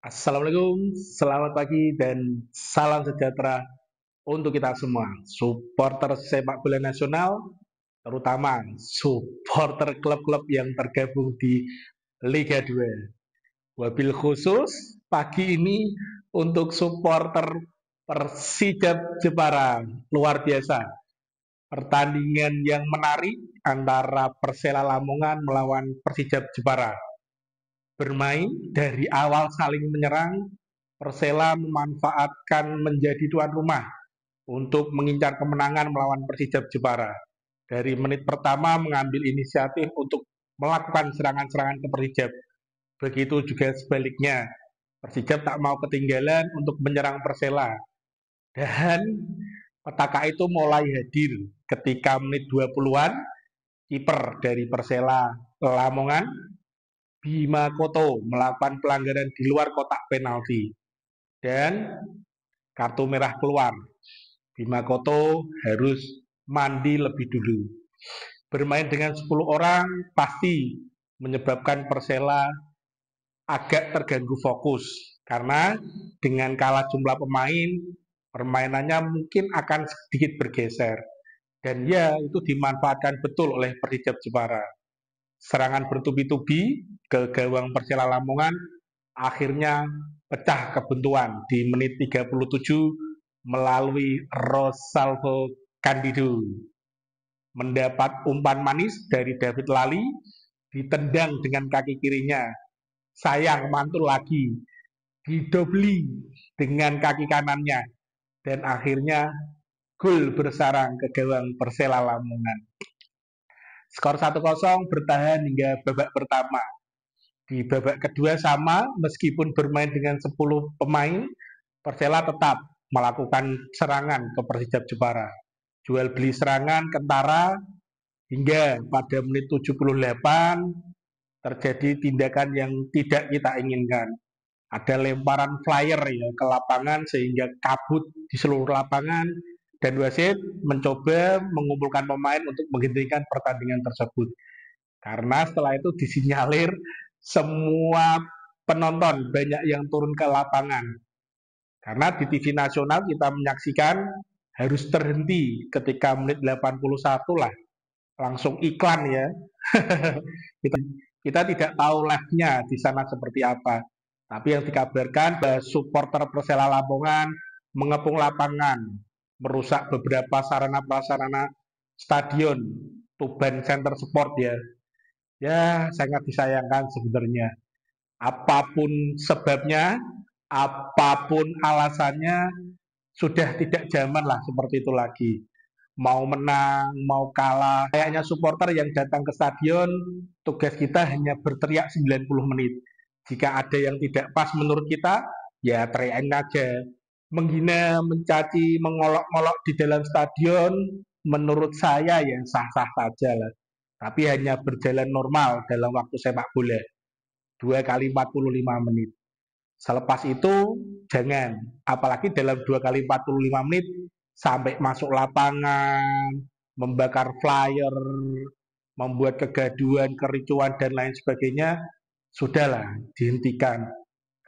Assalamualaikum, selamat pagi dan salam sejahtera untuk kita semua. Supporter sepak bola nasional, terutama supporter klub-klub yang tergabung di Liga 2. Wabil khusus pagi ini untuk supporter Persijap Jepara. Luar biasa. Pertandingan yang menarik antara Persela Lamongan melawan Persijap Jepara. Bermain dari awal saling menyerang, Persela memanfaatkan menjadi tuan rumah untuk mengincar kemenangan melawan Persijap Jepara. Dari menit pertama mengambil inisiatif untuk melakukan serangan-serangan ke Persijap. Begitu juga sebaliknya, Persijap tak mau ketinggalan untuk menyerang Persela. Dan petaka itu mulai hadir ketika menit 20-an, kiper dari Persela Lamongan Bima Koto melakukan pelanggaran di luar kotak penalti dan kartu merah keluar. Bima Koto harus mandi lebih dulu. Bermain dengan 10 orang pasti menyebabkan Persela agak terganggu fokus karena dengan kalah jumlah pemain permainannya mungkin akan sedikit bergeser dan ya itu dimanfaatkan betul oleh Persijap Jepara. Serangan bertubi-tubi ke gawang Persela Lamongan akhirnya pecah kebuntuan di menit 37 melalui Rosalvo Candido. Mendapat umpan manis dari David Lali, ditendang dengan kaki kirinya. Sayang, mantul lagi. Didobli dengan kaki kanannya. Dan akhirnya gol bersarang ke gawang Persela Lamongan. Skor 1-0 bertahan hingga babak pertama. Di babak kedua sama, meskipun bermain dengan 10 pemain, Persela tetap melakukan serangan ke Persijap Jepara. Jual beli serangan kentara hingga pada menit 78 terjadi tindakan yang tidak kita inginkan. Ada lemparan flyer ya ke lapangan sehingga kabut di seluruh lapangan dan wasit mencoba mengumpulkan pemain untuk menghentikan pertandingan tersebut. Karena setelah itu disinyalir semua penonton banyak yang turun ke lapangan. Karena di TV nasional kita menyaksikan harus terhenti ketika menit 81 lah. Langsung iklan ya. kita, kita tidak tahu live-nya di sana seperti apa. Tapi yang dikabarkan bahwa supporter Persela Lamongan mengepung lapangan, merusak beberapa sarana prasarana stadion Tuban Center Sport ya. Ya, sangat disayangkan sebenarnya. Apapun sebabnya, apapun alasannya, sudah tidak zaman lah seperti itu lagi. Mau menang, mau kalah. Kayaknya supporter yang datang ke stadion, tugas kita hanya berteriak 90 menit. Jika ada yang tidak pas menurut kita, ya teriakin aja. Menghina, mencaci, mengolok-olok di dalam stadion, menurut saya ya sah-sah saja lah. Tapi hanya berjalan normal dalam waktu sepak bola. 2 kali 45 menit. Selepas itu jangan, apalagi dalam 2 kali 45 menit sampai masuk lapangan, membakar flyer, membuat kegaduhan, kericuan dan lain sebagainya, sudahlah dihentikan.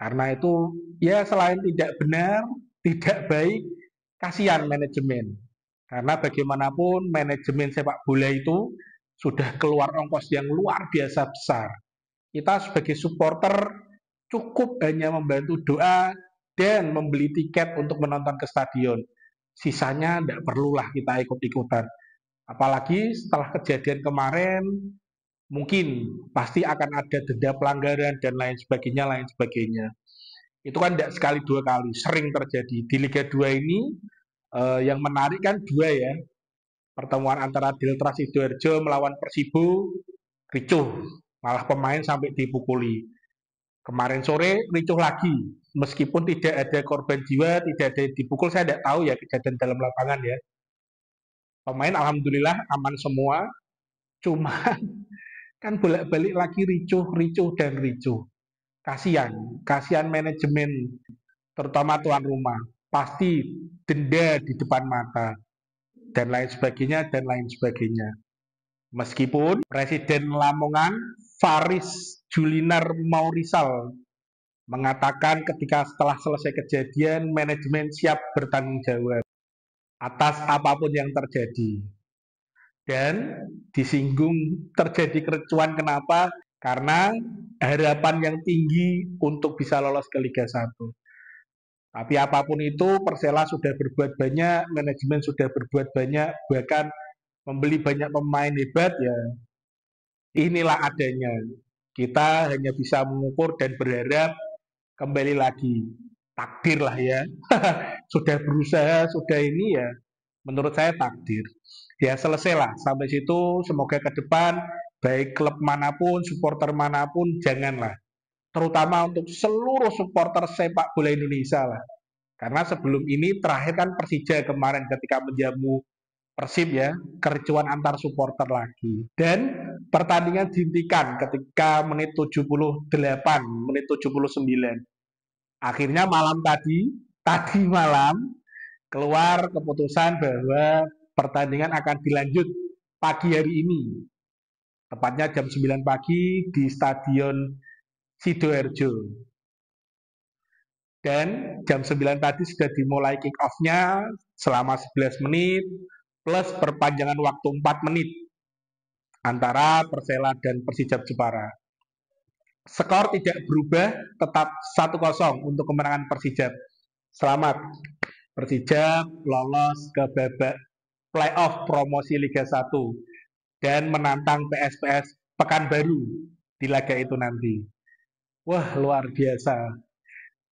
Karena itu ya selain tidak benar, tidak baik, kasihan manajemen. Karena bagaimanapun manajemen sepak bola itu sudah keluar ongkos yang luar biasa besar. Kita sebagai supporter cukup hanya membantu doa dan membeli tiket untuk menonton ke stadion. Sisanya tidak perlulah kita ikut-ikutan. Apalagi setelah kejadian kemarin, mungkin pasti akan ada denda pelanggaran dan lain sebagainya, lain sebagainya. Itu kan tidak sekali dua kali, sering terjadi. Di Liga 2 ini yang menarik kan dua ya. Pertemuan antara Delta Sidoarjo melawan Persibo, ricuh. Malah pemain sampai dipukuli. Kemarin sore ricuh lagi, meskipun tidak ada korban jiwa, tidak ada yang dipukul, saya tidak tahu ya kejadian dalam lapangan ya. Pemain alhamdulillah aman semua, cuma kan bolak-balik lagi ricuh, ricuh dan ricuh. Kasihan, kasihan manajemen, terutama tuan rumah. Pasti denda di depan mata dan lain sebagainya dan lain sebagainya. Meskipun Presiden Lamongan Faris Julinar Maurisal mengatakan ketika setelah selesai kejadian, manajemen siap bertanggung jawab atas apapun yang terjadi. Dan disinggung terjadi kericuan kenapa? Karena harapan yang tinggi untuk bisa lolos ke Liga 1. Tapi apapun itu, Persela sudah berbuat banyak, manajemen sudah berbuat banyak, bahkan membeli banyak pemain hebat ya. Inilah adanya. Kita hanya bisa mengukur dan berharap kembali lagi. Takdir lah ya. Sudah berusaha, sudah ini ya. Menurut saya takdir. Ya selesailah sampai situ. Semoga ke depan baik klub manapun, supporter manapun, janganlah. Terutama untuk seluruh supporter sepak bola Indonesia lah. Karena sebelum ini terakhir kan Persija kemarin ketika menjamu Persib ya, kericuan antar supporter lagi. Dan pertandingan dihentikan ketika menit 78, menit 79. Akhirnya malam tadi malam keluar keputusan bahwa pertandingan akan dilanjut pagi hari ini. Tepatnya jam 9 pagi di Stadion Sidoarjo. Dan jam 9 tadi sudah dimulai kick off-nya selama 11 menit plus perpanjangan waktu 4 menit antara Persela dan Persijap Jepara. Skor tidak berubah, tetap 1-0 untuk kemenangan Persijap. Selamat, Persijap lolos ke babak playoff promosi Liga 1 dan menantang PSPS Pekanbaru di laga itu nanti. Wah, luar biasa.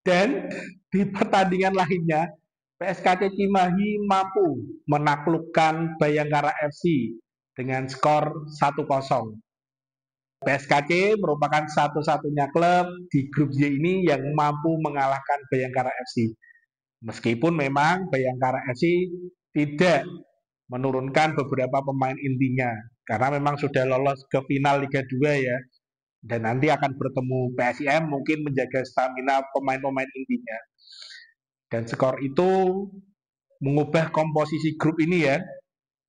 Dan di pertandingan lainnya, PSKC Cimahi mampu menaklukkan Bayangkara FC dengan skor 1-0. PSKC merupakan satu-satunya klub di grup Y ini yang mampu mengalahkan Bayangkara FC. Meskipun memang Bayangkara FC tidak menurunkan beberapa pemain intinya, karena memang sudah lolos ke final Liga 2 ya, dan nanti akan bertemu PSIM mungkin menjaga stamina pemain-pemain intinya. Dan skor itu mengubah komposisi grup ini ya.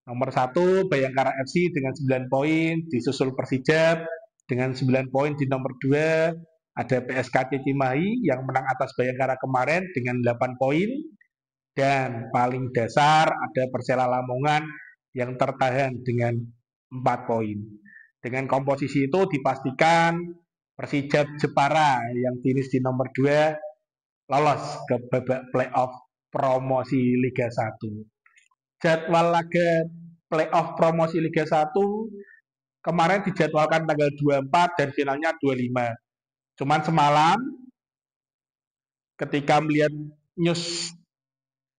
Nomor 1 Bayangkara FC dengan 9 poin, disusul Persijap dengan 9 poin di nomor 2. Ada PSKC Cimahi yang menang atas Bayangkara kemarin dengan 8 poin. Dan paling dasar ada Persela Lamongan yang tertahan dengan 4 poin. Dengan komposisi itu dipastikan Persijap Jepara yang finish di nomor 2 lolos ke babak playoff promosi Liga 1. Jadwal laga playoff promosi Liga 1 kemarin dijadwalkan tanggal 24 dan finalnya 25. Cuman semalam ketika melihat news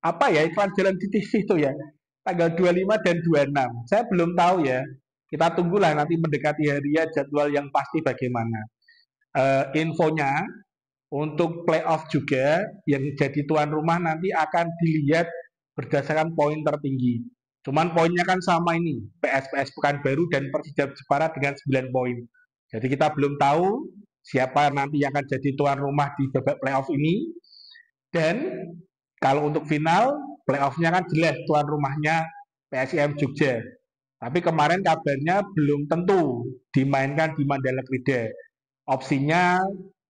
iklan jalan di TV itu ya, tanggal 25 dan 26. Saya belum tahu ya. Kita tunggulah nanti mendekati hari ya jadwal yang pasti bagaimana. Infonya untuk playoff juga yang jadi tuan rumah nanti akan dilihat berdasarkan poin tertinggi. Cuman poinnya kan sama ini, PSPS Pekanbaru dan Persijap Jepara dengan 9 poin. Jadi kita belum tahu siapa nanti yang akan jadi tuan rumah di babak playoff ini. Dan kalau untuk final, playoff-nya kan jelas tuan rumahnya PSIM Jogja. Tapi kemarin kabarnya belum tentu dimainkan di Mandala Krida. Opsinya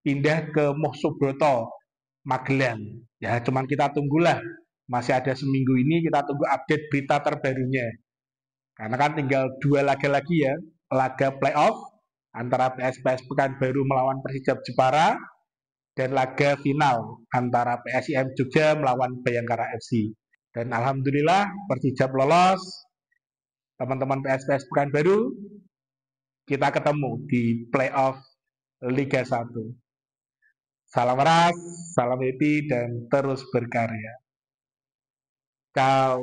pindah ke Moh Subroto, Magelang. Ya, cuman kita tunggulah. Masih ada seminggu ini, kita tunggu update berita terbarunya. Karena kan tinggal 2 laga lagi ya. Laga playoff antara PSPS Pekanbaru melawan Persijap Jepara dan laga final antara PSIM Jogja melawan Bayangkara FC. Dan alhamdulillah Persijap lolos. Teman-teman PSPS Pekanbaru, kita ketemu di playoff Liga 1. Salam ras, salam happy, dan terus berkarya. Ciao.